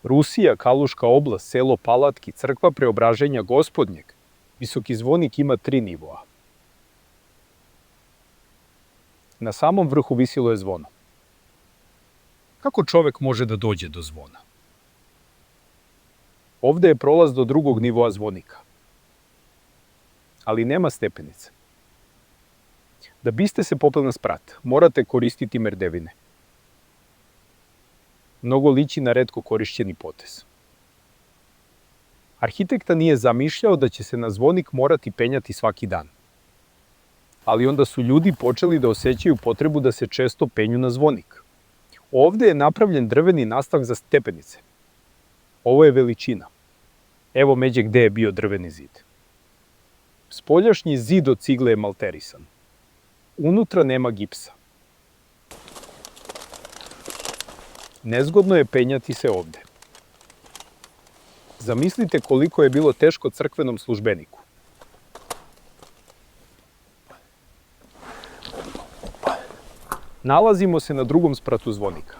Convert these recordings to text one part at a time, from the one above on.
Rusija, Kaluška oblast, selo Palatki, crkva Preobraženja Gospodnjeg. Visoki zvonik ima 3 nivoa. Na samom vrhu visilo je zvono. Kako čovek može da dođe do zvona? Ovde je prolaz do drugog nivoa zvonika. Ali nema stepenice. Da biste se popeli na sprat, morate koristiti merdevine. Mnogo liči na retko korišćeni potez. Arhitekta nije zamišljao da će se na zvonik morati penjati svaki dan. Ali onda su ljudi počeli da osjećaju potrebu da se često penju na zvonik. Ovde je napravljen drveni nastavak za stepenice. Ovo je veličina. Evo međe gde je bio drveni zid. Spoljašnji zid od cigle je malterisan. Unutra nema gipsa. Nezgodno je penjati se ovde. Zamislite koliko je bilo teško crkvenom službeniku. Nalazimo se na drugom spratu zvonika.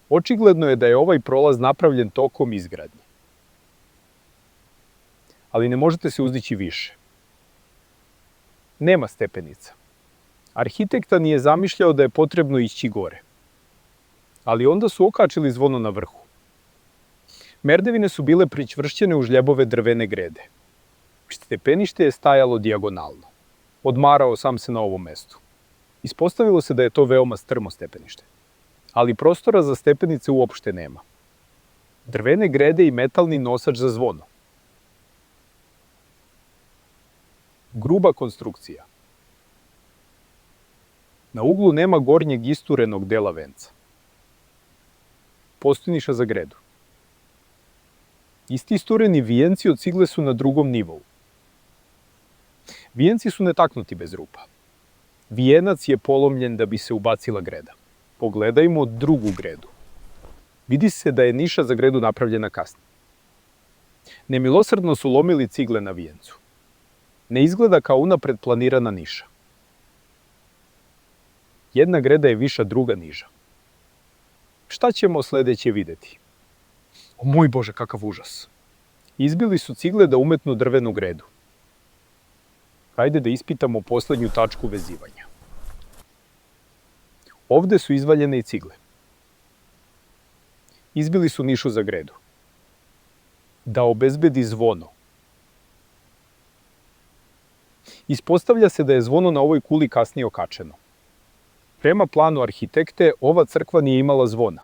Očigledno je da je ovaj prolaz napravljen tokom izgradnje. Ali ne možete se uzdići više. Nema stepenica. Arhitekta nije zamišljao da je potrebno ići gore. Ali onda su okačili zvono na vrhu. Merdevine su bile pričvršćene u žljebove drvene grede. Stepenište je stajalo dijagonalno. Odmarao sam se na ovom mestu. Ispostavilo se da je to veoma strmo stepenište. Ali prostora za stepenice uopšte nema. Drvene grede i metalni nosač za zvono. Gruba konstrukcija. Na uglu nema gornjeg isturenog dela venca. Postojniša za gredu. Isti istureni vijenci od cigle su na drugom nivou. Vijenci su netaknuti bez rupa. Vijenac je polomljen da bi se ubacila greda. Pogledajmo drugu gredu. Vidi se da je niša za gredu napravljena kasnije. Nemilosrdno su lomili cigle na vijencu. Ne izgleda kao unapred planirana niša. Jedna greda je viša, druga niža. Šta ćemo sledeće videti? O moj Bože, kakav užas! Izbili su cigle da umetnu drvenu gredu. Hajde da ispitamo poslednju tačku vezivanja. Ovde su izvaljene i cigle. Izbili su nišu za gredu. Da obezbedi zvono. Ispostavlja se da je zvono na ovoj kuli kasnije okačeno. Prema planu arhitekte, ova crkva nije imala zvona.